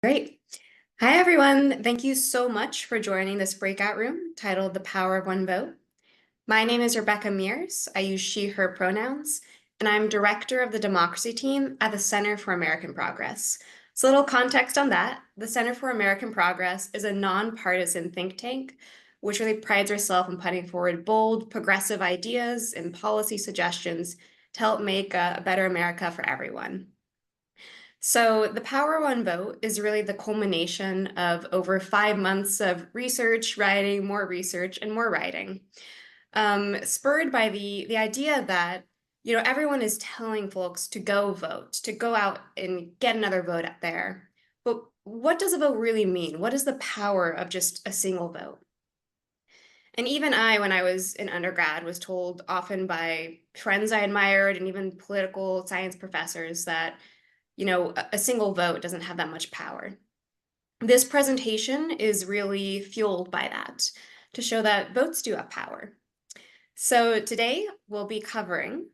Great. Hi, everyone. Thank you so much for joining this breakout room titled The Power of One Vote. My name is Rebecca Mears. I use she, her pronouns, and I'm director of the democracy team at the Center for American Progress. So a little context on that. The Center for American Progress is a nonpartisan think tank, which really prides ourselves on putting forward bold, progressive ideas and policy suggestions to help make a better America for everyone. So the Power One Vote is really the culmination of over 5 months of research, writing, more research, and more writing, spurred by the idea that everyone is telling folks to go vote, to go out and get another vote out there. But what does a vote really mean? What is the power of just a single vote? And even I, when I was in undergrad, was told often by friends I admired and even political science professors that a single vote doesn't have that much power. This presentation is really fueled by that to show that votes do have power. So today we'll be covering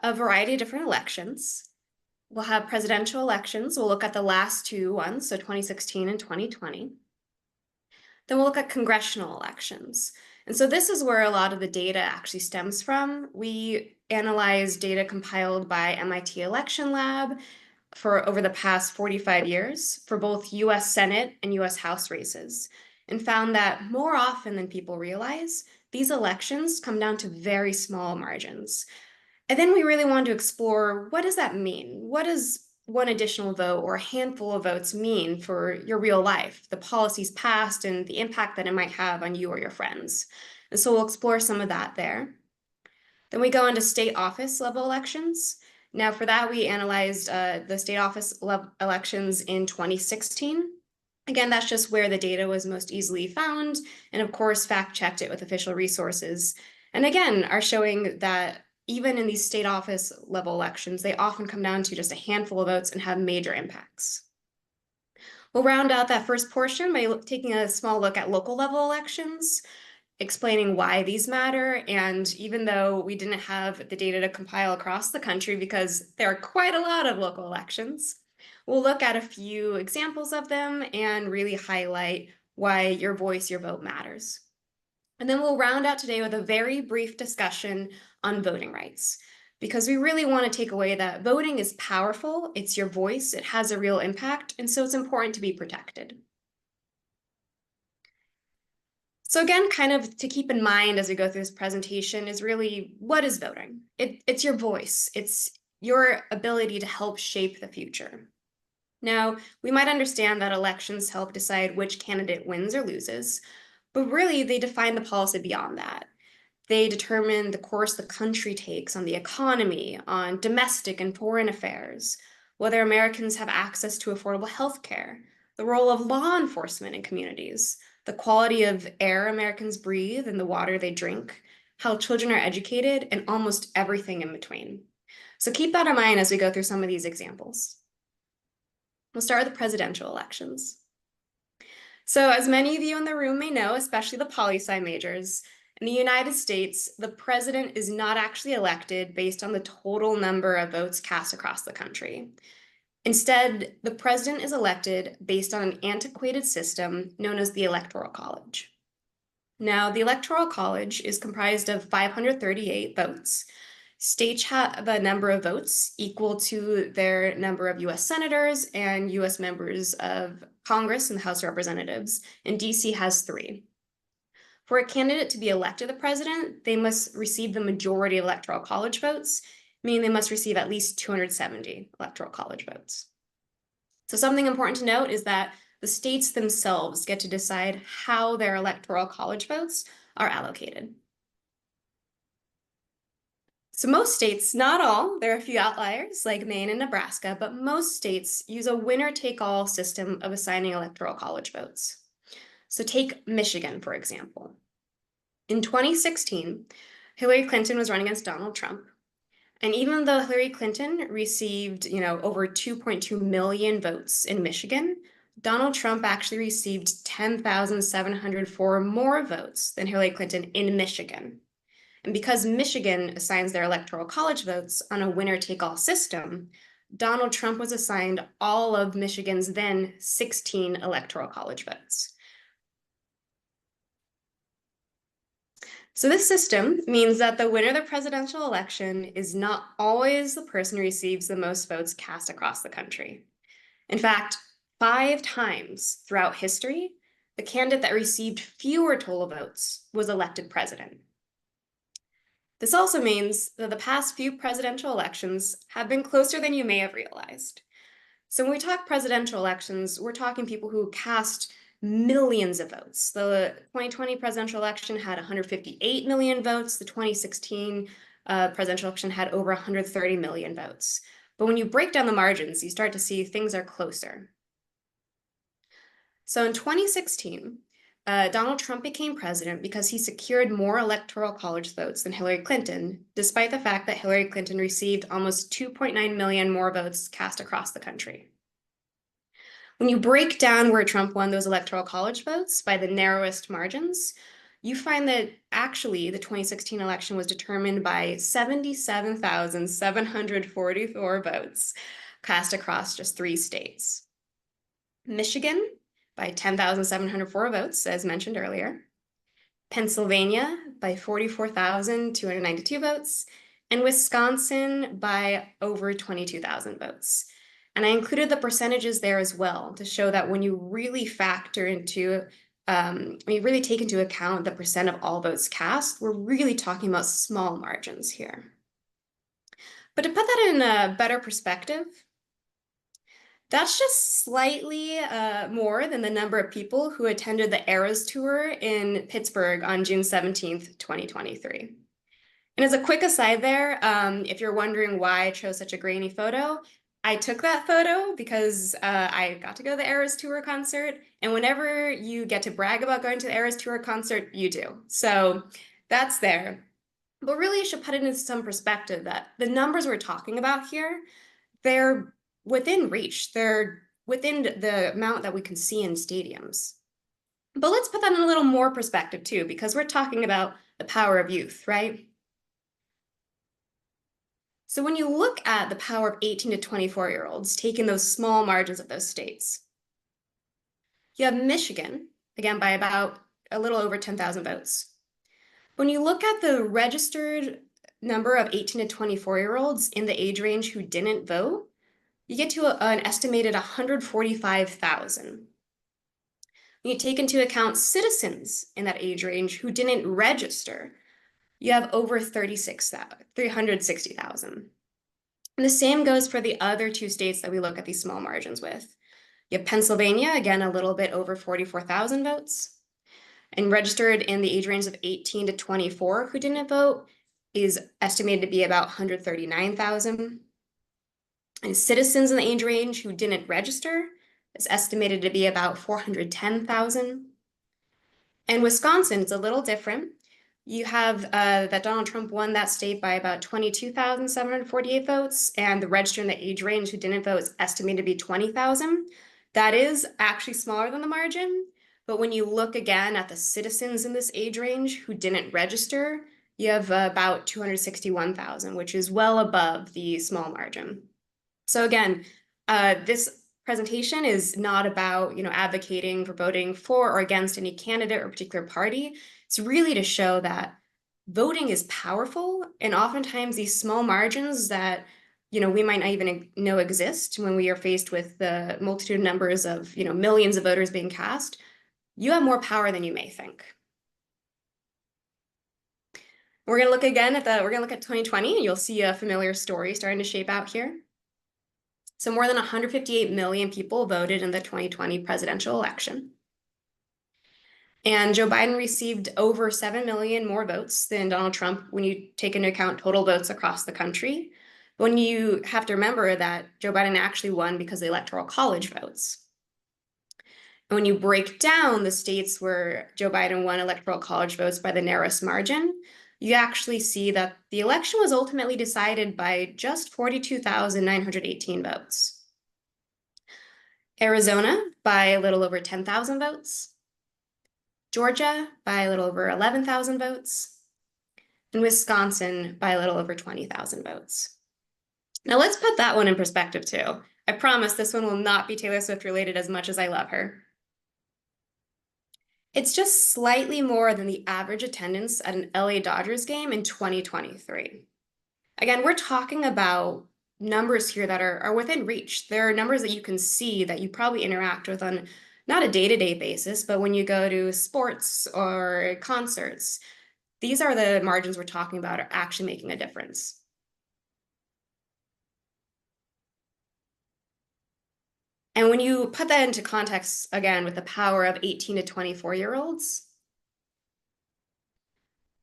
a variety of different elections. We'll have presidential elections. We'll look at the last two ones, so 2016 and 2020. Then we'll look at congressional elections. And so this is where a lot of the data actually stems from. We analyzed data compiled by MIT Election Lab for over the past 45 years for both US Senate and US House races, and found that more often than people realize, these elections come down to very small margins. And then we really wanted to explore, what does that mean? What does one additional vote or a handful of votes mean for your real life, the policies passed, and the impact that it might have on you or your friends? And so we'll explore some of that there. Then we go into state office level elections. Now for that, we analyzed the state office elections in 2016. Again, that's just where the data was most easily found, and of course, fact-checked it with official resources. And again, are showing that even in these state office level elections, they often come down to just a handful of votes and have major impacts. We'll round out that first portion by taking a small look at local level elections, explaining why these matter. And even though we didn't have the data to compile across the country because there are quite a lot of local elections, we'll look at a few examples of them and really highlight why your voice, your vote matters. And then we'll round out today with a very brief discussion on voting rights, because we really want to take away that voting is powerful, it's your voice, it has a real impact, and so it's important to be protected. So again, kind of to keep in mind as we go through this presentation is really, what is voting? It's your voice, it's your ability to help shape the future. Now, we might understand that elections help decide which candidate wins or loses, but really they define the policy beyond that. They determine the course the country takes on the economy, on domestic and foreign affairs, whether Americans have access to affordable health care, the role of law enforcement in communities, the quality of air Americans breathe and the water they drink, how children are educated, and almost everything in between. So keep that in mind as we go through some of these examples. We'll start with the presidential elections. So as many of you in the room may know, especially the poli-sci majors, in the United States, the president is not actually elected based on the total number of votes cast across the country. Instead, the president is elected based on an antiquated system known as the Electoral College. Now, the Electoral College is comprised of 538 votes. States have a number of votes equal to their number of US senators and US members of Congress and the House of Representatives, and DC has 3. For a candidate to be elected the president, they must receive the majority of Electoral College votes, meaning they must receive at least 270 Electoral College votes. So something important to note is that the states themselves get to decide how their Electoral College votes are allocated. So most states, not all, there are a few outliers like Maine and Nebraska, but most states use a winner-take-all system of assigning Electoral College votes. So take Michigan, for example. In 2016, Hillary Clinton was running against Donald Trump. And even though Hillary Clinton received, over 2.2 million votes in Michigan, Donald Trump actually received 10,704 more votes than Hillary Clinton in Michigan. And because Michigan assigns their Electoral College votes on a winner-take-all system, Donald Trump was assigned all of Michigan's then 16 electoral college votes. So this system means that the winner of the presidential election is not always the person who receives the most votes cast across the country. In fact, 5 times throughout history, the candidate that received fewer total votes was elected president. This also means that the past few presidential elections have been closer than you may have realized. So when we talk presidential elections, we're talking people who cast millions of votes. The 2020 presidential election had 158 million votes. The 2016 presidential election had over 130 million votes. But when you break down the margins, you start to see things are closer. So in 2016, Donald Trump became president because he secured more electoral college votes than Hillary Clinton, despite the fact that Hillary Clinton received almost 2.9 million more votes cast across the country. When you break down where Trump won those electoral college votes by the narrowest margins, you find that actually the 2016 election was determined by 77,744 votes cast across just 3 states. Michigan by 10,704 votes, as mentioned earlier. Pennsylvania by 44,292 votes, and Wisconsin by over 22,000 votes. And I included the percentages there as well to show that when you really factor into, when you really take into account the percent of all votes cast, we're really talking about small margins here. But to put that in a better perspective, that's just slightly more than the number of people who attended the Eras Tour in Pittsburgh on June 17th, 2023. And as a quick aside there, if you're wondering why I chose such a grainy photo, I took that photo because I got to go to the Eras Tour concert, and whenever you get to brag about going to the Eras Tour concert, you do. So that's there. But really, you should put it into some perspective that the numbers we're talking about here, they're within reach. They're within the amount that we can see in stadiums. But let's put that in a little more perspective too, because we're talking about the power of youth, right? So when you look at the power of 18 to 24-year-olds, taking those small margins of those states, you have Michigan, again, by about a little over 10,000 votes. When you look at the registered number of 18 to 24-year-olds in the age range who didn't vote, you get to an estimated 145,000. When you take into account citizens in that age range who didn't register, you have over 360,000. And the same goes for the other 2 states that we look at these small margins with. You have Pennsylvania, again, a little bit over 44,000 votes. And registered in the age range of 18 to 24 who didn't vote is estimated to be about 139,000. And citizens in the age range who didn't register is estimated to be about 410,000. And Wisconsin, it's a little different. You have that Donald Trump won that state by about 22,748 votes, and the registered in the age range who didn't vote is estimated to be 20,000. That is actually smaller than the margin, but when you look again at the citizens in this age range who didn't register, you have about 261,000, which is well above the small margin. So again, this presentation is not about, advocating for voting for or against any candidate or particular party. It's really to show that voting is powerful, and oftentimes these small margins that we might not even know exist when we are faced with the multitude of numbers of millions of voters being cast, you have more power than you may think. We're going to look again at 2020, and you'll see a familiar story starting to shape out here. So more than 158 million people voted in the 2020 presidential election. And Joe Biden received over 7 million more votes than Donald Trump when you take into account total votes across the country. When you have to remember that Joe Biden actually won because of the electoral college votes. And when you break down the states where Joe Biden won electoral college votes by the narrowest margin, you actually see that the election was ultimately decided by just 42,918 votes. Arizona by a little over 10,000 votes. Georgia by a little over 11,000 votes. And Wisconsin by a little over 20,000 votes. Now let's put that one in perspective too. I promise this one will not be Taylor Swift related as much as I love her. It's just slightly more than the average attendance at an LA Dodgers game in 2023. Again, we're talking about numbers here that are within reach. There are numbers that you can see that you probably interact with on not a day-to-day basis, but when you go to sports or concerts, these are the margins we're talking about are actually making a difference. And when you put that into context, again, with the power of 18 to 24-year-olds,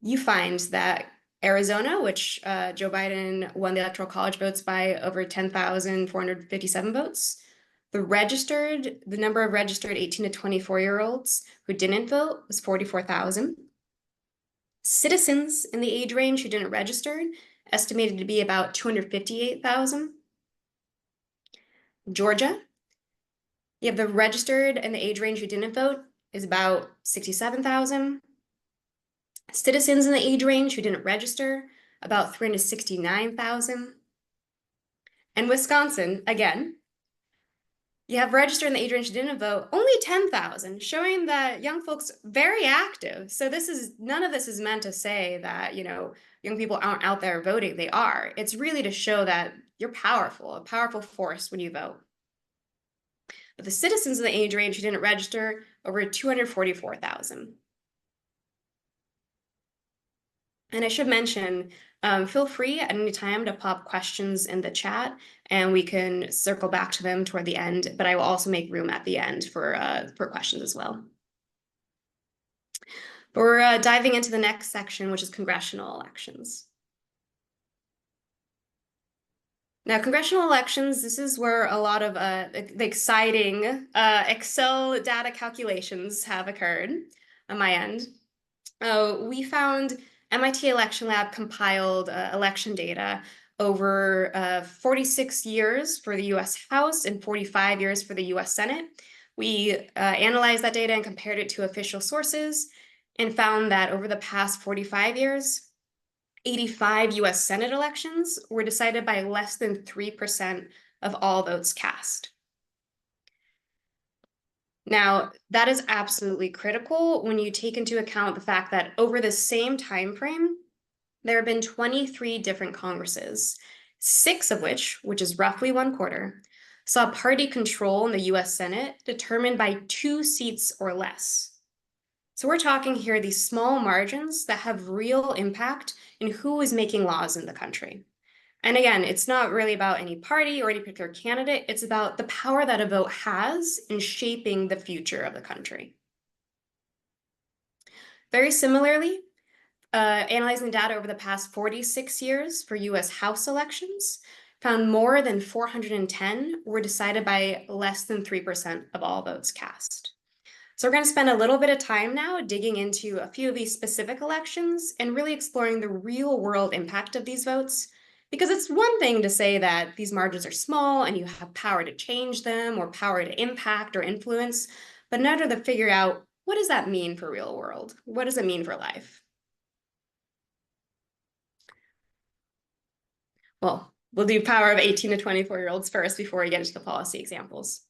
you find that Arizona, which Joe Biden won the Electoral College votes by over 10,457 votes, the number of registered 18 to 24-year-olds who didn't vote was 44,000. Citizens in the age range who didn't register, estimated to be about 258,000. Georgia, you have the registered and the age range who didn't vote is about 67,000. Citizens in the age range who didn't register, about 369,000. And Wisconsin, again, you have registered in the age range who didn't vote, only 10,000, showing that young folks very active. So none of this is meant to say that, young people aren't out there voting. They are. It's really to show that you're powerful, a powerful force when you vote. But the citizens in the age range who didn't register, over 244,000. And I should mention, feel free at any time to pop questions in the chat and we can circle back to them toward the end, but I will also make room at the end for questions as well. But we're diving into the next section, which is congressional elections. Now, congressional elections, this is where a lot of the exciting Excel data calculations have occurred on my end. We found MIT Election Lab compiled election data over 46 years for the US House and 45 years for the US Senate. We analyzed that data and compared it to official sources and found that over the past 45 years, 85 US Senate elections were decided by less than 3% of all votes cast. Now, that is absolutely critical when you take into account the fact that over the same time frame, there have been 23 different Congresses, 6 of which is roughly 1/4, saw party control in the US Senate determined by 2 seats or less. So we're talking here these small margins that have real impact in who is making laws in the country. And again, it's not really about any party or any particular candidate. It's about the power that a vote has in shaping the future of the country. Very similarly, analyzing data over the past 46 years for US House elections, found more than 410 were decided by less than 3% of all votes cast. So we're going to spend a little bit of time now digging into a few of these specific elections and really exploring the real world impact of these votes. Because it's one thing to say that these margins are small and you have power to change them or power to impact or influence, but another to figure out what does that mean for real world? What does it mean for life? Well, we'll do power of 18 to 24-year-olds first before we get into the policy examples.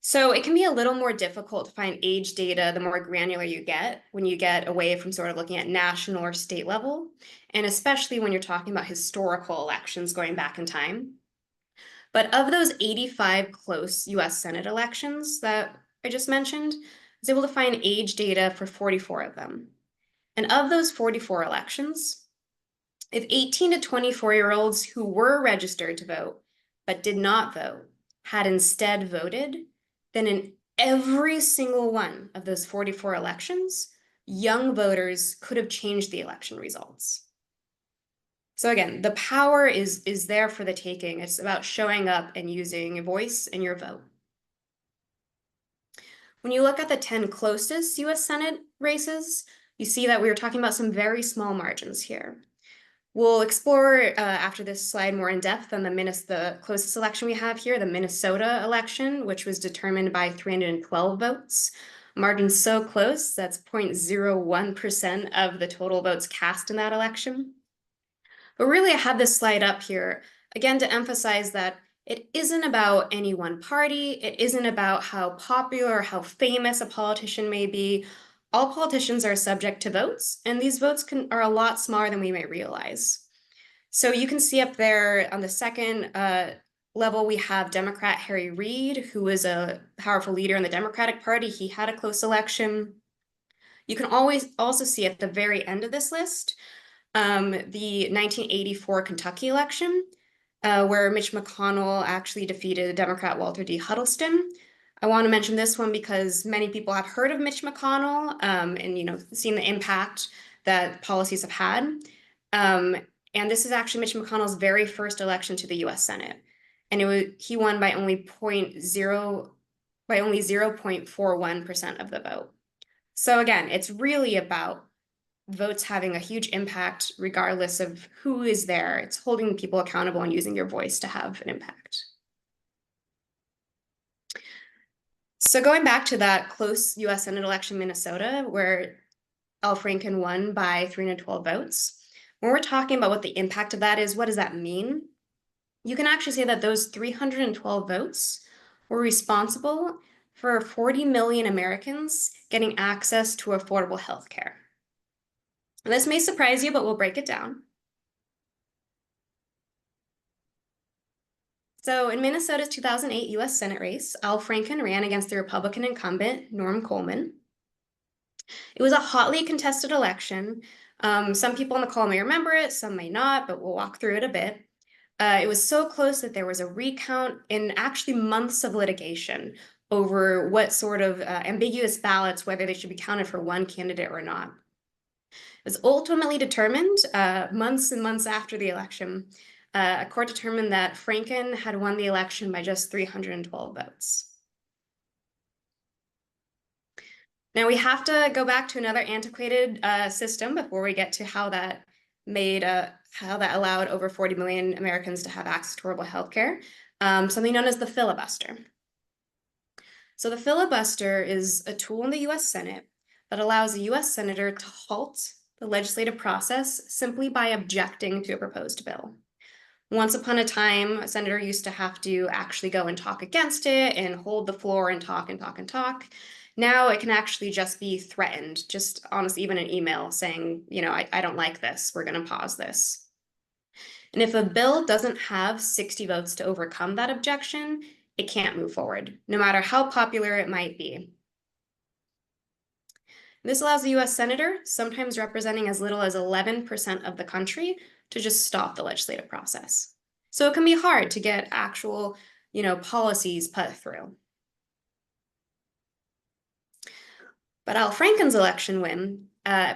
So it can be a little more difficult to find age data the more granular you get when you get away from sort of looking at national or state level, and especially when you're talking about historical elections going back in time. But of those 85 close US Senate elections that I just mentioned, I was able to find age data for 44 of them. And of those 44 elections, if 18 to 24-year-olds who were registered to vote but did not vote had instead voted, then in every single one of those 44 elections, young voters could have changed the election results. So again, the power is there for the taking. It's about showing up and using your voice and your vote. When you look at the 10 closest US Senate races, you see that we were talking about some very small margins here. We'll explore after this slide more in depth on the closest election we have here, the Minnesota election, which was determined by 312 votes. Margin so close, that's 0.01% of the total votes cast in that election. But really, I have this slide up here Again, to emphasize that it isn't about any one party. It isn't about how popular or how famous a politician may be. All politicians are subject to votes, and these votes are a lot smaller than we may realize. So you can see up there on the second level, we have Democrat Harry Reid, who is a powerful leader in the Democratic Party. He had a close election. You can always also see at the very end of this list, the 1984 Kentucky election, where Mitch McConnell actually defeated Democrat Walter D. Huddleston. I want to mention this one because many people have heard of Mitch McConnell and seen the impact that policies have had. And this is actually Mitch McConnell's very first election to the U.S. Senate, and he won by only 0.41% of the vote. So again, it's really about votes having a huge impact regardless of who is there. It's holding people accountable and using your voice to have an impact. So going back to that close U.S. Senate election in Minnesota, where Al Franken won by 312 votes, when we're talking about what the impact of that is, what does that mean? You can actually say that those 312 votes were responsible for 40 million Americans getting access to affordable health care. This may surprise you, but we'll break it down. So in Minnesota's 2008 U.S. Senate race, Al Franken ran against the Republican incumbent, Norm Coleman. It was a hotly contested election. Some people on the call may remember it, some may not, but we'll walk through it a bit. It was so close that there was a recount and actually months of litigation over what sort of ambiguous ballots, whether they should be counted for one candidate or not. It was ultimately determined months and months after the election. A court determined that Franken had won the election by just 312 votes. Now we have to go back to another antiquated system before we get to how that allowed over 40 million Americans to have access to affordable health care, something known as the filibuster. So the filibuster is a tool in the U.S. Senate that allows a U.S. senator to halt the legislative process simply by objecting to a proposed bill. Once upon a time, a senator used to have to actually go and talk against it and hold the floor and talk and talk and talk. Now it can actually just be threatened, just honestly, even an email saying, I don't like this, we're going to pause this. And if a bill doesn't have 60 votes to overcome that objection, it can't move forward, no matter how popular it might be. This allows the U.S. senator, sometimes representing as little as 11% of the country, to just stop the legislative process. So it can be hard to get actual, policies put through. But Al Franken's election win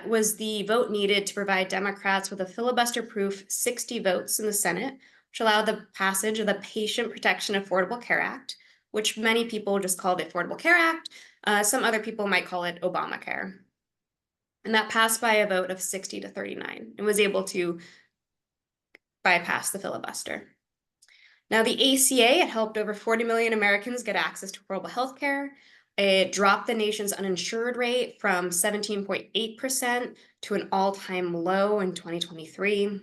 was the vote needed to provide Democrats with a filibuster-proof 60 votes in the Senate, which allowed the passage of the Patient Protection Affordable Care Act, which many people just call the Affordable Care Act. Some other people might call it Obamacare. And that passed by a vote of 60 to 39 and was able to bypass the filibuster. Now, the ACA, it helped over 40 million Americans get access to affordable health care. It dropped the nation's uninsured rate from 17.8% to an all-time low in 2023.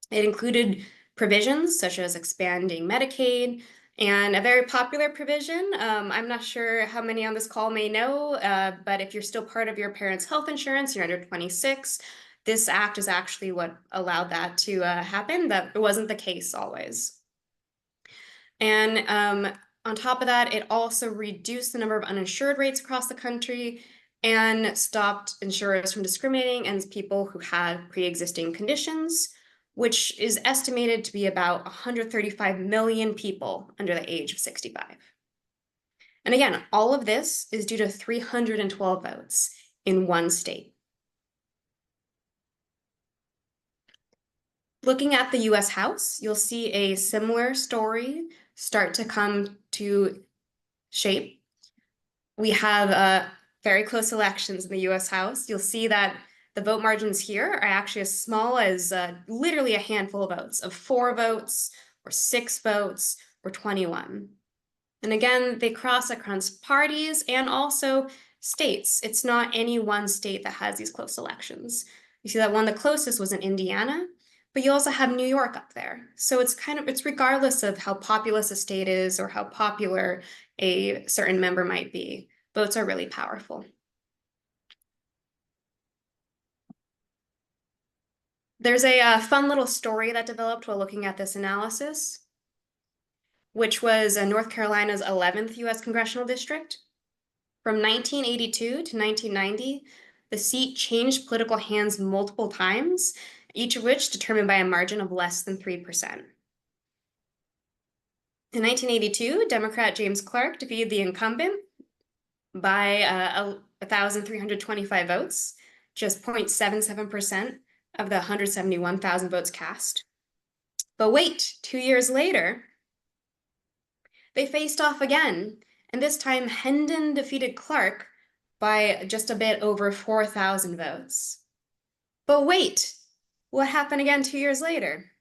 It included provisions such as expanding Medicaid, and a very popular provision, I'm not sure how many on this call may know, but if you're still part of your parents' health insurance, you're under 26, this act is actually what allowed that to happen. That it wasn't the case always. And on top of that, it also reduced the number of uninsured rates across the country and stopped insurers from discriminating against people who had pre-existing conditions, which is estimated to be about 135 million people under the age of 65. And again, all of this is due to 312 votes in one state. Looking at the US House, you'll see a similar story start to come to shape. We have very close elections in the US House. You'll see that the vote margins here are actually as small as literally a handful of votes, of 4 votes or 6 votes or 21. And again, they cross across parties and also states. It's not any one state that has these close elections. You see that one, the closest was in Indiana, but you also have New York up there. So it's regardless of how populous a state is or how popular a certain member might be, votes are really powerful. There's a fun little story that developed while looking at this analysis, which was North Carolina's 11th US congressional district. From 1982 to 1990, the seat changed political hands multiple times, each of which determined by a margin of less than 3%. In 1982, Democrat James Clark defeated the incumbent by 1,325 votes, just 0.77% of the 171,000 votes cast. But wait, 2 years later, they faced off again, and this time Hendon defeated Clark by just a bit over 4,000 votes. But wait, what happened again 2 years later?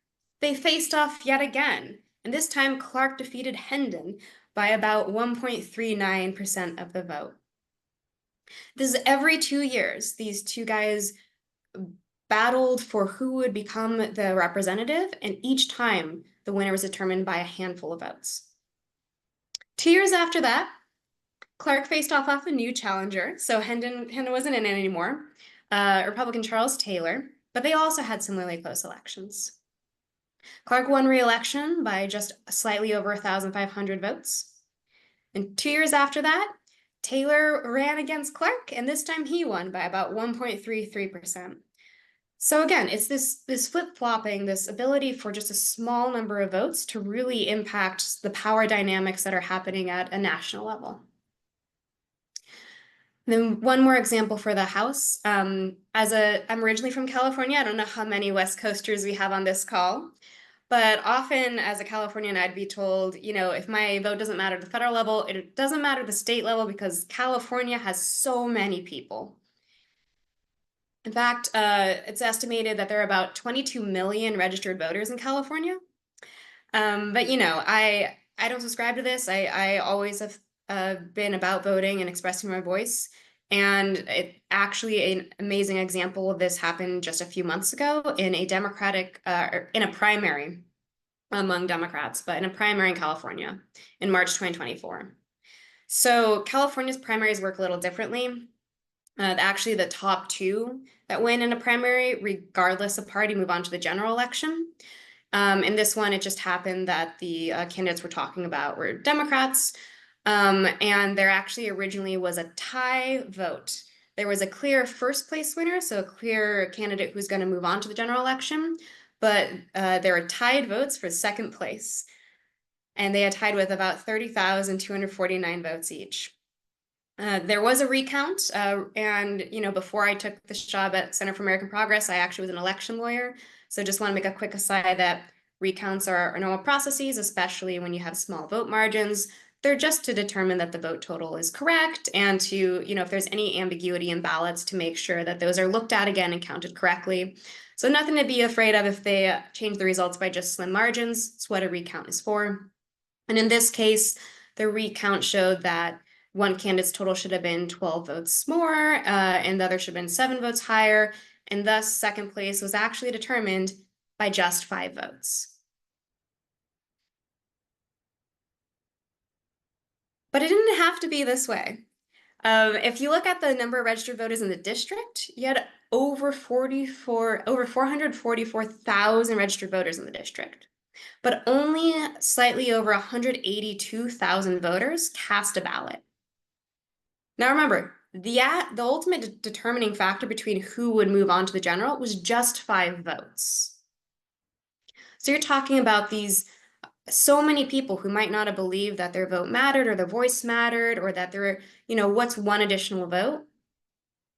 They faced off yet again, and this time Clark defeated Hendon by about 1.39% of the vote. This is every 2 years. These two guys battled for who would become the representative, and each time the winner was determined by a handful of votes. 2 years after that, Clark faced off a new challenger, so Hendon wasn't in it anymore, Republican Charles Taylor, but they also had similarly close elections. Clark won re-election by just slightly over 1,500 votes. And 2 years after that, Taylor ran against Clark, and this time he won by about 1.33%. So again, it's this flip-flopping, this ability for just a small number of votes to really impact the power dynamics that are happening at a national level. Then one more example for the House. I'm originally from California. I don't know how many West Coasters we have on this call, but often as a Californian, I'd be told, if my vote doesn't matter at the federal level, it doesn't matter at the state level because California has so many people. In fact, it's estimated that there are about 22 million registered voters in California. But I don't subscribe to this. I always have been about voting and expressing my voice. And it actually an amazing example of this happened just a few months ago in in a primary among Democrats, but in a primary in California in March 2024. So California's primaries work a little differently. Actually, the top two that win in a primary, regardless of party, move on to the general election. In this one, it just happened that the candidates we're talking about were Democrats, and there actually originally was a tie vote. There was a clear first place winner, so a clear candidate who's going to move on to the general election, but there were tied votes for second place, and they had tied with about 30,249 votes each. There was a recount, and before I took this job at Center for American Progress, I actually was an election lawyer. So just want to make a quick aside that recounts are normal processes, especially when you have small vote margins. They're just to determine that the vote total is correct and to, if there's any ambiguity in ballots, to make sure that those are looked at again and counted correctly. So nothing to be afraid of if they change the results by just slim margins. It's what a recount is for. And in this case, the recount showed that one candidate's total should have been 12 votes more, and the other should have been 7 votes higher, and thus second place was actually determined by just 5 votes. But it didn't have to be this way. If you look at the number of registered voters in the district, you had over 444,000 registered voters in the district, but only slightly over 182,000 voters cast a ballot. Now remember, the ultimate determining factor between who would move on to the general was just 5 votes. So you're talking about so many people who might not have believed that their vote mattered or their voice mattered or that what's one additional vote?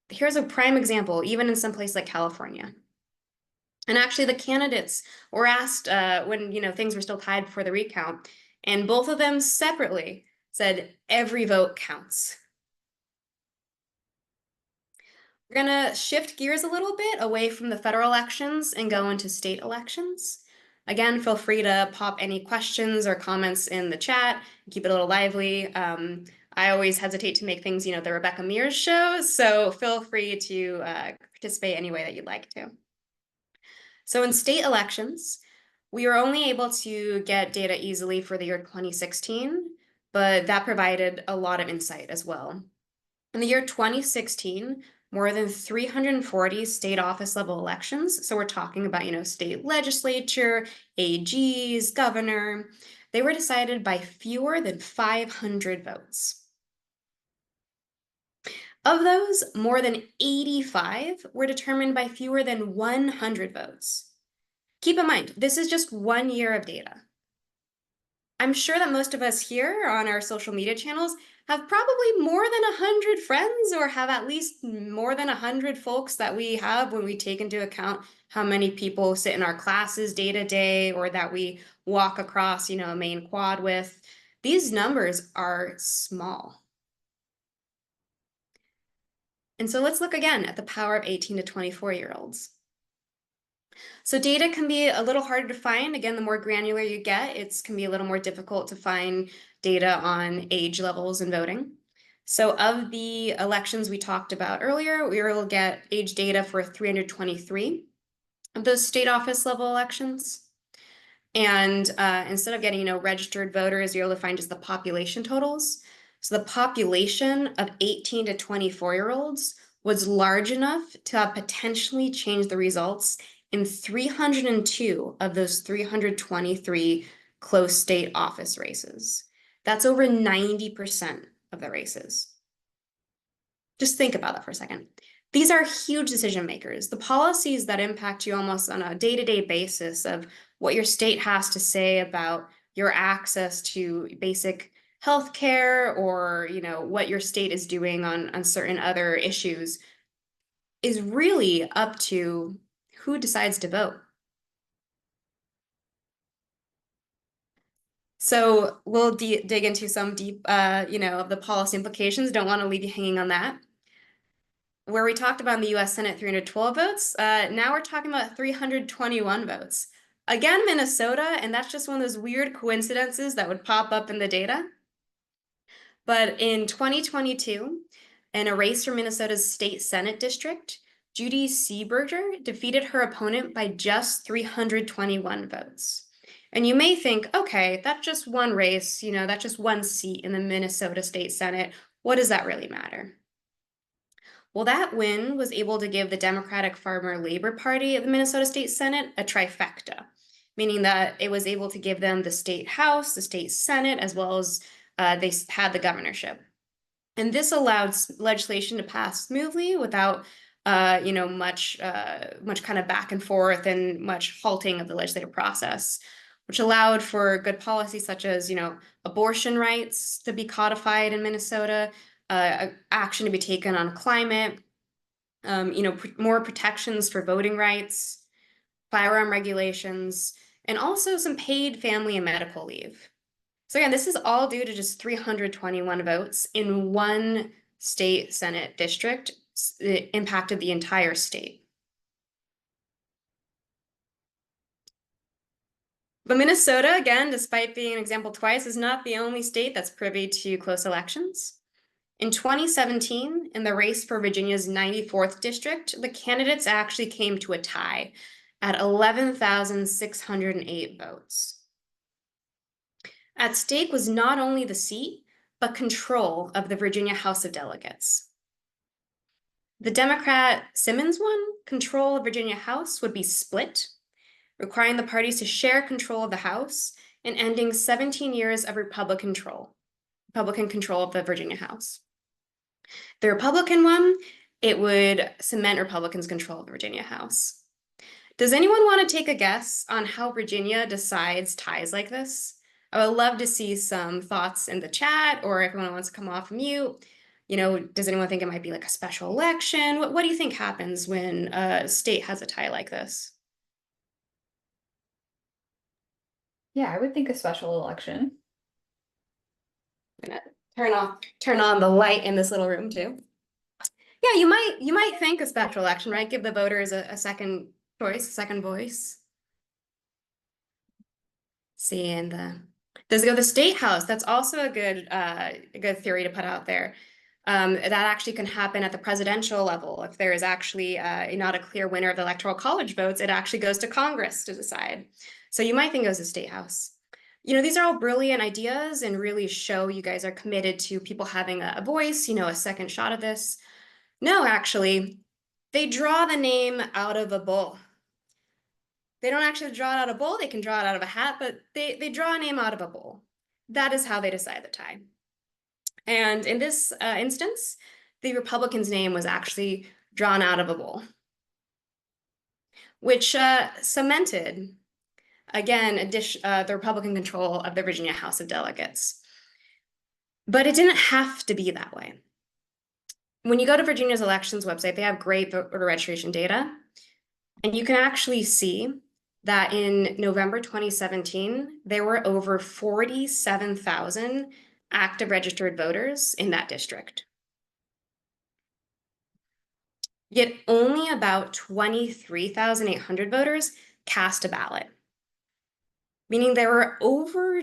Here's a prime example, even in some place like California. And actually the candidates were asked when, things were still tied before the recount, and both of them separately said every vote counts. We're going to shift gears a little bit away from the federal elections and go into state elections. Again, feel free to pop any questions or comments in the chat, keep it a little lively. I always hesitate to make things, the Rebecca Mears show, so feel free to participate any way that you'd like to. So in state elections, we were only able to get data easily for the year 2016, but that provided a lot of insight as well. In the year 2016, more than 340 state office level elections, so we're talking about, state legislature, AGs, governor, they were decided by fewer than 500 votes. Of those, more than 85 were determined by fewer than 100 votes. Keep in mind, this is just 1 year of data. I'm sure that most of us here on our social media channels have probably more than 100 friends, or have at least more than 100 folks that we have when we take into account how many people sit in our classes day to day, or that we walk across, a main quad with. These numbers are small. And so let's look again at the power of 18 to 24-year-olds. So data can be a little harder to find. Again, the more granular you get, it can be a little more difficult to find data on age levels and voting. So of the elections we talked about earlier, we were able to get age data for 323 of those state office level elections. And instead of getting, registered voters, you're able to find just the population totals. So the population of 18 to 24-year-olds was large enough to have potentially changed the results in 302 of those 323 close state office races. That's over 90% of the races. Just think about that for a second. These are huge decision makers. The policies that impact you almost on a day-to-day basis of what your state has to say about your access to basic healthcare, or what your state is doing on certain other issues, is really up to who decides to vote. So we'll dig into some deep, of the policy implications. Don't want to leave you hanging on that. Where we talked about in the US Senate 312 votes, now we're talking about 321 votes. Again, Minnesota, and that's just one of those weird coincidences that would pop up in the data. But in 2022, in a race for Minnesota's state Senate district, Judy Seeberger defeated her opponent by just 321 votes. And you may think, okay, that's just one race, that's just one seat in the Minnesota State Senate. What does that really matter? Well, that win was able to give the Democratic Farmer Labor Party of the Minnesota State Senate a trifecta, meaning that it was able to give them the state house, the state senate, as well as they had the governorship. And this allowed legislation to pass smoothly without much kind of back and forth and much halting of the legislative process, which allowed for good policies such as, abortion rights to be codified in Minnesota, action to be taken on climate, more protections for voting rights, firearm regulations, and also some paid family and medical leave. So again, this is all due to just 321 votes in one state Senate district. It impacted the entire state. But Minnesota, again, despite being an example twice, is not the only state that's privy to close elections. In 2017, in the race for Virginia's 94th district, the candidates actually came to a tie at 11,608 votes. At stake was not only the seat, but control of the Virginia House of Delegates. The Democrat Simmons won, control of Virginia House would be split, requiring the parties to share control of the House and ending 17 years of Republican control of the Virginia House. The Republican one, it would cement Republicans' control of the Virginia House. Does anyone want to take a guess on how Virginia decides ties like this? I would love to see some thoughts in the chat, or if anyone wants to come off mute. Does anyone think it might be like a special election? What do you think happens when a state has a tie like this? Yeah, I would think a special election. I'm gonna turn on the light in this little room too. Yeah, you might think a special election, right? Give the voters a second choice, a second voice. See, and does it go to the state house? That's also a good theory to put out there. That actually can happen at the presidential level. If there is actually not a clear winner of the Electoral College votes, it actually goes to Congress to decide. So you might think it was the State House. These are all brilliant ideas and really show you guys are committed to people having a voice, a second shot of this. No, actually, they draw the name out of a bull. They don't actually draw it out of a bowl. They can draw it out of a hat, but they draw a name out of a bowl. That is how they decide the tie. And in this instance, the Republican's name was actually drawn out of a bowl, which cemented, again, the Republican control of the Virginia House of Delegates. But it didn't have to be that way. When you go to Virginia's elections website, they have great voter registration data. And you can actually see that in November 2017, there were over 47,000 active registered voters in that district. Yet only about 23,800 voters cast a ballot, meaning there were over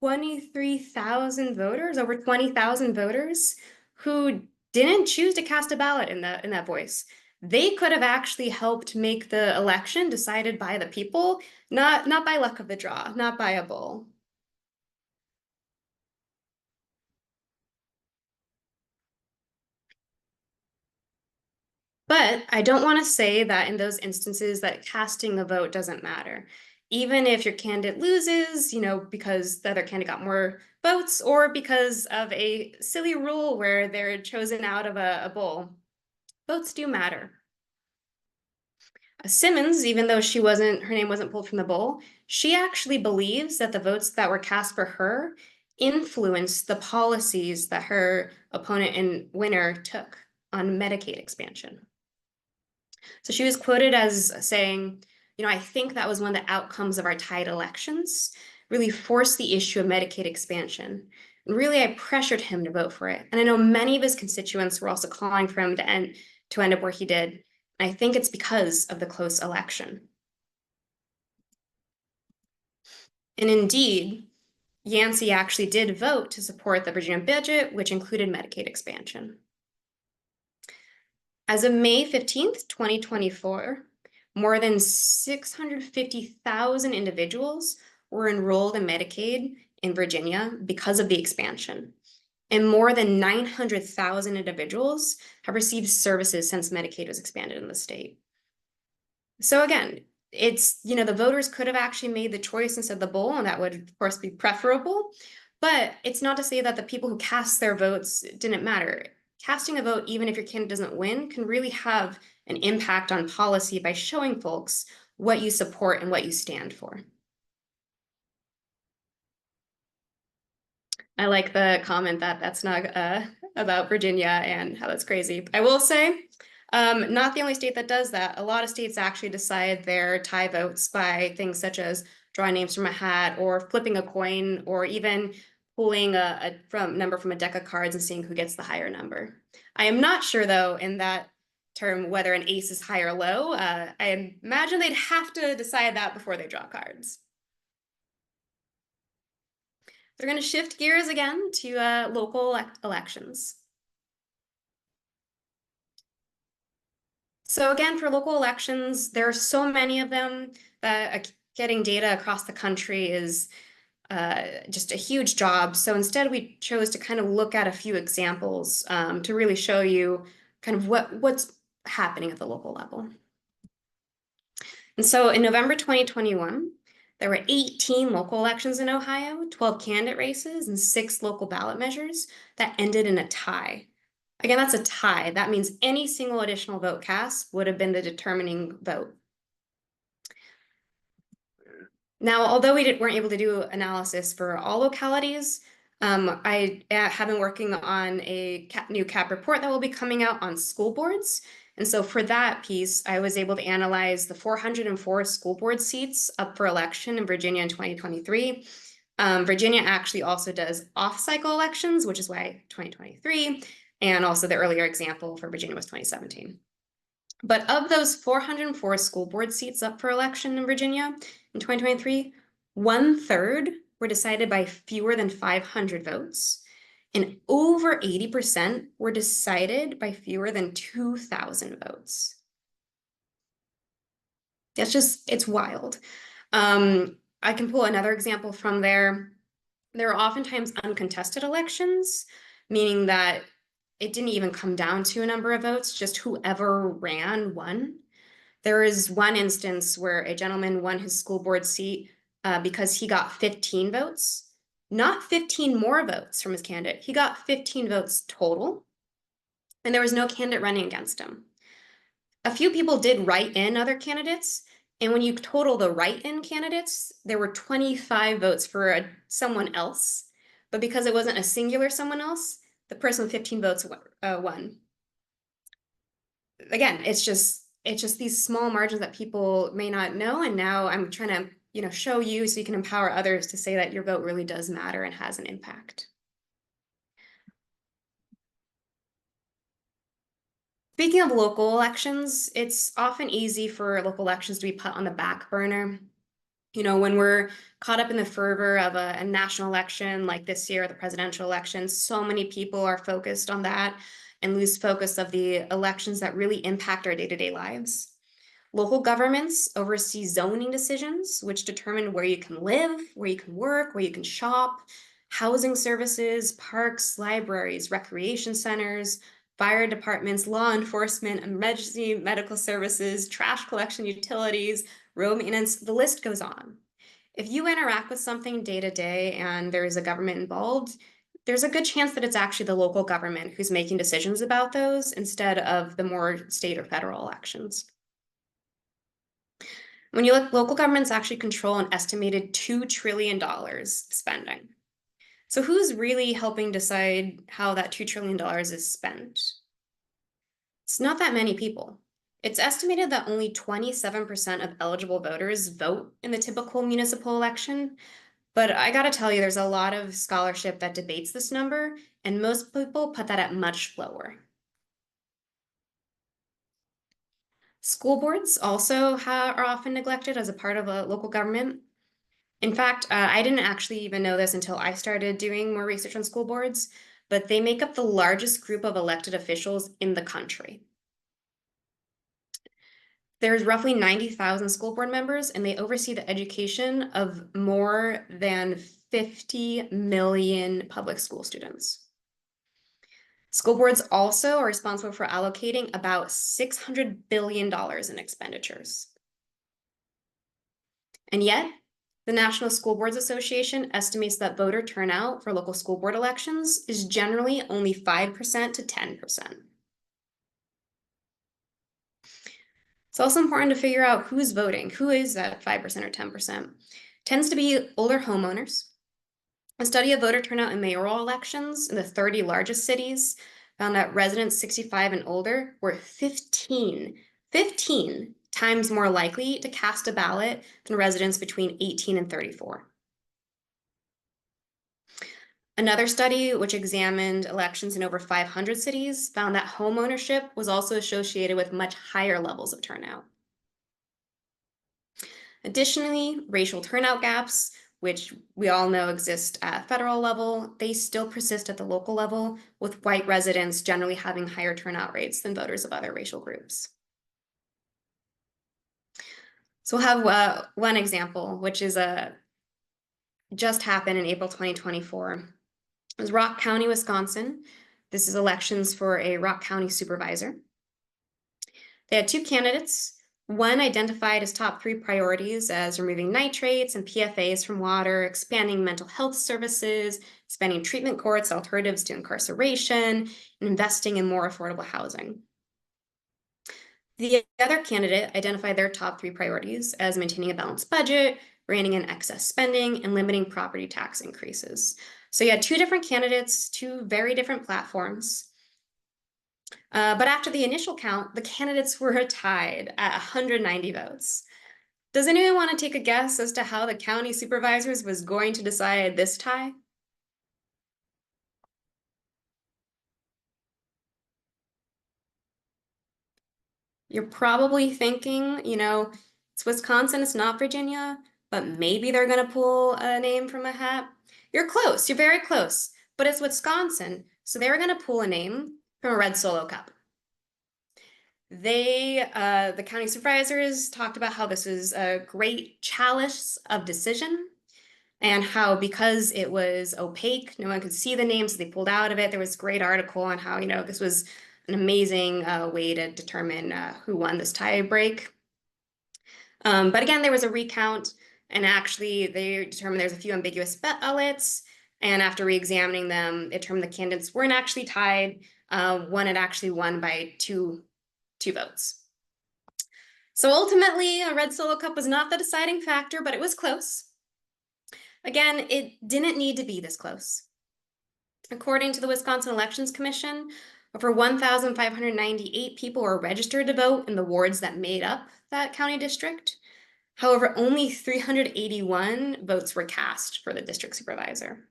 23,000 voters, over 20,000 voters who didn't choose to cast a ballot in that voice. They could have actually helped make the election decided by the people, not by luck of the draw, not by a bull. But I don't want to say that in those instances that casting a vote doesn't matter. Even if your candidate loses, because the other candidate got more votes or because of a silly rule where they're chosen out of a bowl, votes do matter. Simmons, even though her name wasn't pulled from the bowl, she actually believes that the votes that were cast for her influenced the policies that her opponent and winner took on Medicaid expansion. So she was quoted as saying, I think that was one of the outcomes of our tied elections, really forced the issue of Medicaid expansion. And really, I pressured him to vote for it. And I know many of his constituents were also calling for him to end up where he did. And I think it's because of the close election. And indeed, Yancey actually did vote to support the Virginia budget, which included Medicaid expansion. As of May 15th, 2024, more than 650,000 individuals were enrolled in Medicaid in Virginia because of the expansion. And more than 900,000 individuals have received services since Medicaid was expanded in the state. So again, it's, the voters could have actually made the choice instead of the bowl, and that would, of course, be preferable. But it's not to say that the people who cast their votes didn't matter. Casting a vote, even if your candidate doesn't win, can really have an impact on policy by showing folks what you support and what you stand for. I like the comment that that's not about Virginia and how that's crazy. I will say, not the only state that does that. A lot of states actually decide their tie votes by things such as drawing names from a hat or flipping a coin or even pulling a number from a deck of cards and seeing who gets the higher number. I am not sure, though, in that term whether an ace is high or low. I imagine they'd have to decide that before they draw cards. They're going to shift gears again to local elections. So again, for local elections, there are so many of them that getting data across the country is just a huge job. So instead, we chose to kind of look at a few examples to really show you kind of what's happening at the local level. And so in November 2021, there were 18 local elections in Ohio, 12 candidate races, and 6 local ballot measures that ended in a tie. Again, that's a tie. That means any single additional vote cast would have been the determining vote. Now, although we weren't able to do analysis for all localities, I have been working on a new CAP report that will be coming out on school boards. And so for that piece, I was able to analyze the 404 school board seats up for election in Virginia in 2023. Virginia actually also does off-cycle elections, which is why 2023, and also the earlier example for Virginia was 2017. But of those 404 school board seats up for election in Virginia in 2023, 1/3 were decided by fewer than 500 votes. and over 80% were decided by fewer than 2,000 votes. It's wild. I can pull another example from there. There are oftentimes uncontested elections, meaning that it didn't even come down to a number of votes, just whoever ran won. There is one instance where a gentleman won his school board seat because he got 15 votes, not 15 more votes from his candidate. He got 15 votes total, and there was no candidate running against him. A few people did write in other candidates, and when you total the write-in candidates, there were 25 votes for someone else. But because it wasn't a singular someone else, the person with 15 votes won. Again, it's just these small margins that people may not know. And now I'm trying to, show you so you can empower others to say that your vote really does matter and has an impact. Speaking of local elections, it's often easy for local elections to be put on the back burner. When we're caught up in the fervor of a national election like this year, the presidential election, so many people are focused on that and lose focus of the elections that really impact our day-to-day lives. Local governments oversee zoning decisions, which determine where you can live, where you can work, where you can shop, housing services, parks, libraries, recreation centers, fire departments, law enforcement, emergency medical services, trash collection, utilities, road maintenance, the list goes on. If you interact with something day to day and there is a government involved, there's a good chance that it's actually the local government who's making decisions about those instead of the more state or federal elections. When you look, local governments actually control an estimated $2 trillion spending. So who's really helping decide how that $2 trillion is spent? It's not that many people. It's estimated that only 27% of eligible voters vote in the typical municipal election. But I gotta tell you, there's a lot of scholarship that debates this number, and most people put that at much lower. School boards also are often neglected as a part of a local government. In fact, I didn't actually even know this until I started doing more research on school boards, but they make up the largest group of elected officials in the country. There's roughly 90,000 school board members, and they oversee the education of more than 50 million public school students. School boards also are responsible for allocating about $600 billion in expenditures. And yet, the National School Boards Association estimates that voter turnout for local school board elections is generally only 5% to 10%. It's also important to figure out who's voting. Who is that 5% or 10%? Tends to be older homeowners. A study of voter turnout in mayoral elections in the 30 largest cities found that residents 65 and older were 15 times more likely to cast a ballot than residents between 18 and 34. Another study, which examined elections in over 500 cities, found that home ownership was also associated with much higher levels of turnout. Additionally, racial turnout gaps, which we all know exist at federal level, they still persist at the local level, with white residents generally having higher turnout rates than voters of other racial groups. So we'll have one example, which is just happened in April 2024. It was Rock County, Wisconsin. This is elections for a Rock County supervisor. They had two candidates. One identified as top 3 priorities as removing nitrates and PFAS from water, expanding mental health services, expanding treatment courts, alternatives to incarceration, and investing in more affordable housing. The other candidate identified their top 3 priorities as maintaining a balanced budget, reining in excess spending, and limiting property tax increases. So you had 2 different candidates, 2 very different platforms. But after the initial count, the candidates were tied at 190 votes. Does anyone want to take a guess as to how the county supervisors was going to decide this tie? You're probably thinking, it's Wisconsin, it's not Virginia, but maybe they're going to pull a name from a hat. You're close, you're very close. but it's Wisconsin, so they were going to pull a name from a red Solo cup. The county supervisors talked about how this was a great chalice of decision, and how because it was opaque, no one could see the names, so they pulled out of it. There was a great article on how, this was an amazing way to determine who won this tie break. But again, there was a recount, and actually they determined there's a few ambiguous ballots, and after re-examining them, it determined the candidates weren't actually tied. One had actually won by two votes. So ultimately, a red Solo cup was not the deciding factor, but it was close. Again, it didn't need to be this close. According to the Wisconsin Elections Commission, over 1,598 people were registered to vote in the wards that made up that county district. However, only 381 votes were cast for the district supervisor.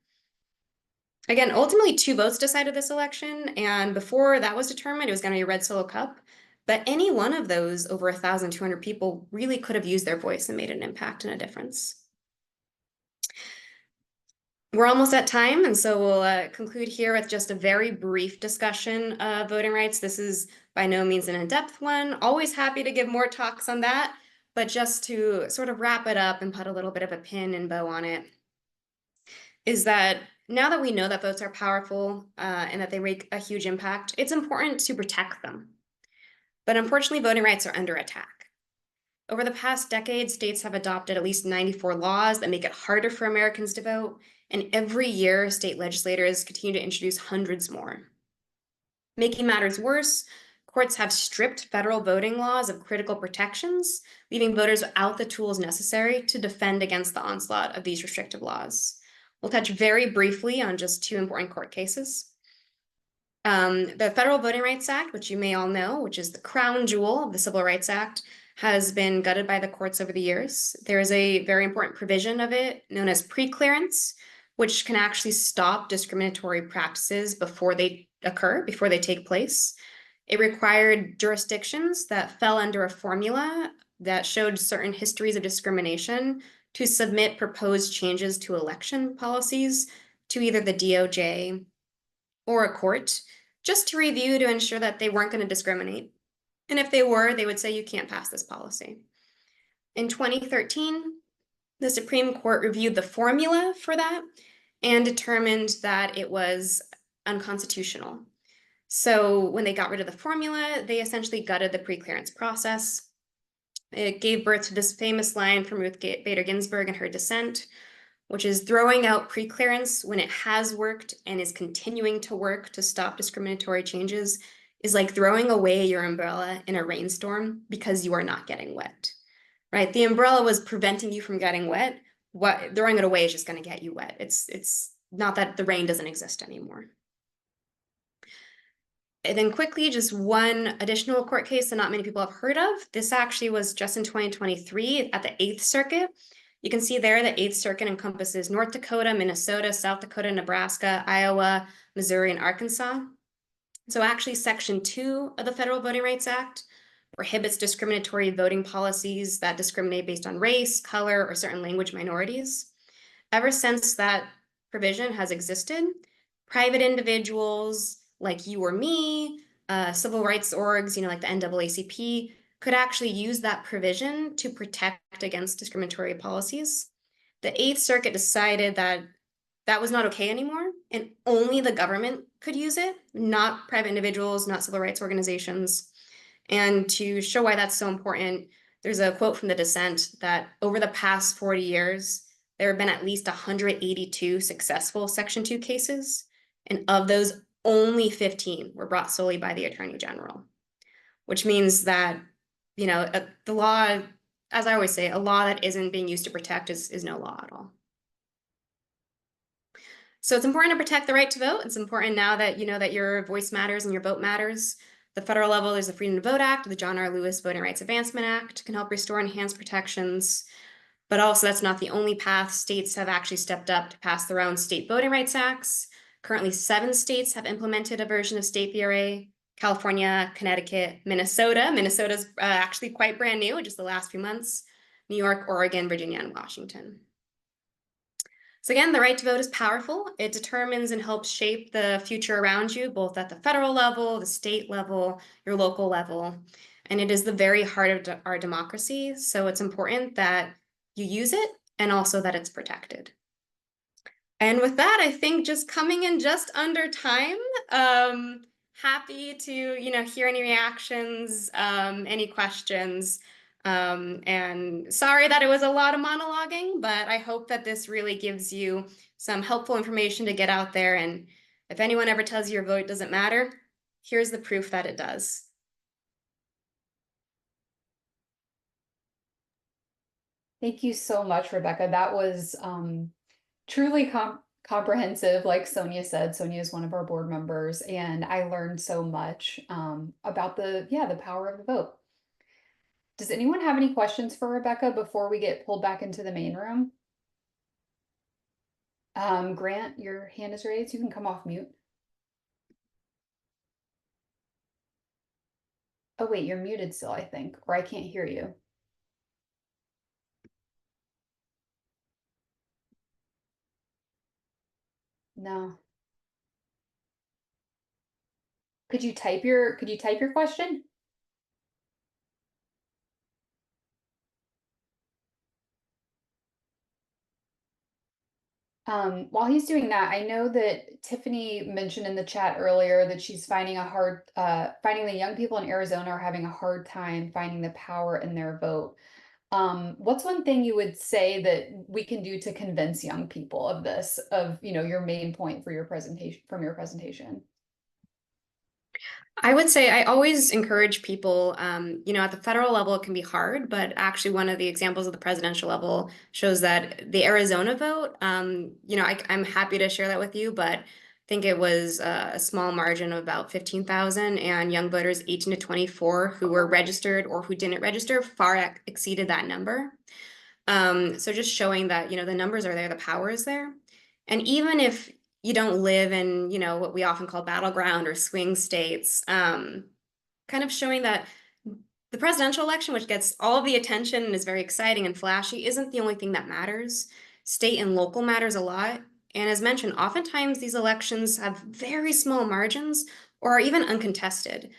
Again, ultimately 2 votes decided this election, and before that was determined, it was going to be a red Solo cup. But any one of those over 1,200 people really could have used their voice and made an impact and a difference. We're almost at time, and so we'll conclude here with just a very brief discussion of voting rights. This is by no means an in-depth one. Always happy to give more talks on that, but just to sort of wrap it up and put a little bit of a pin and bow on it, is that now that we know that votes are powerful and that they make a huge impact, it's important to protect them. But unfortunately, voting rights are under attack. Over the past decade, states have adopted at least 94 laws that make it harder for Americans to vote, and every year, state legislators continue to introduce hundreds more. Making matters worse, courts have stripped federal voting laws of critical protections, leaving voters without the tools necessary to defend against the onslaught of these restrictive laws. We'll touch very briefly on just 2 important court cases. The Federal Voting Rights Act, which you may all know, which is the crown jewel of the Civil Rights Act, has been gutted by the courts over the years. There is a very important provision of it known as preclearance, which can actually stop discriminatory practices before they occur, before they take place. It required jurisdictions that fell under a formula that showed certain histories of discrimination to submit proposed changes to election policies to either the DOJ or a court, just to review to ensure that they weren't going to discriminate. And if they were, they would say you can't pass this policy. In 2013, the Supreme Court reviewed the formula for that and determined that it was unconstitutional. So when they got rid of the formula, they essentially gutted the preclearance process. It gave birth to this famous line from Ruth Bader Ginsburg in her dissent, which is throwing out preclearance when it has worked and is continuing to work to stop discriminatory changes is like throwing away your umbrella in a rainstorm because you are not getting wet, right? The umbrella was preventing you from getting wet. Throwing it away is just going to get you wet. It's not that the rain doesn't exist anymore. And then quickly, just one additional court case that not many people have heard of. This actually was just in 2023 at the 8th Circuit. You can see there the 8th Circuit encompasses North Dakota, Minnesota, South Dakota, Nebraska, Iowa, Missouri, and Arkansas. So actually, Section 2 of the Federal Voting Rights Act prohibits discriminatory voting policies that discriminate based on race, color, or certain language minorities. Ever since that provision has existed, private individuals like you or me, civil rights orgs, like the NAACP, could actually use that provision to protect against discriminatory policies. The 8th Circuit decided that that was not okay anymore, and only the government could use it, not private individuals, not civil rights organizations. And to show why that's so important, there's a quote from the dissent that over the past 40 years, there have been at least 182 successful Section 2 cases, and of those, only 15 were brought solely by the Attorney General, which means that, the law, as I always say, a law that isn't being used to protect is no law at all. So it's important to protect the right to vote. It's important now that you know that your voice matters and your vote matters. The federal level, there's the Freedom to Vote Act, the John R. Lewis Voting Rights Advancement Act can help restore and enhance protections. But also that's not the only path. States have actually stepped up to pass their own state voting rights acts. Currently, 7 states have implemented a version of state VRA: California, Connecticut, Minnesota. Minnesota's actually quite brand new, just the last few months. New York, Oregon, Virginia, and Washington. So again, the right to vote is powerful. It determines and helps shape the future around you, both at the federal level, the state level, your local level. And it is the very heart of our democracy. So it's important that you use it and also that it's protected. And with that, I think just coming in just under time. Happy to, hear any reactions, any questions. And sorry that it was a lot of monologuing, but I hope that this really gives you some helpful information to get out there. And if anyone ever tells you your vote doesn't matter, here's the proof that it does. Thank you so much, Rebecca. That was truly comprehensive. Like Sonia said, Sonia is one of our board members, and I learned so much about the power of the vote. Does anyone have any questions for Rebecca before we get pulled back into the main room? Grant, your hand is raised. You can come off mute. Oh wait, you're muted still, I think, or I can't hear you. No. Could you type your question? While he's doing that, I know that Tiffany mentioned in the chat earlier that she's finding the young people in Arizona are having a hard time finding the power in their vote. What's one thing you would say that we can do to convince young people of this, your main point for your presentation? I would say I always encourage people, at the federal level, it can be hard, but actually, one of the examples of the presidential level shows that the Arizona vote, I'm happy to share that with you, but I think it was a small margin of about 15,000, and young voters 18 to 24 who were registered or who didn't register far exceeded that number. So just showing that, the numbers are there, the power is there. And even if you don't live in, what we often call battleground or swing states, kind of showing that the presidential election, which gets all of the attention and is very exciting and flashy, isn't the only thing that matters. State and local matters a lot. And as mentioned, oftentimes these elections have very small margins or are even uncontested.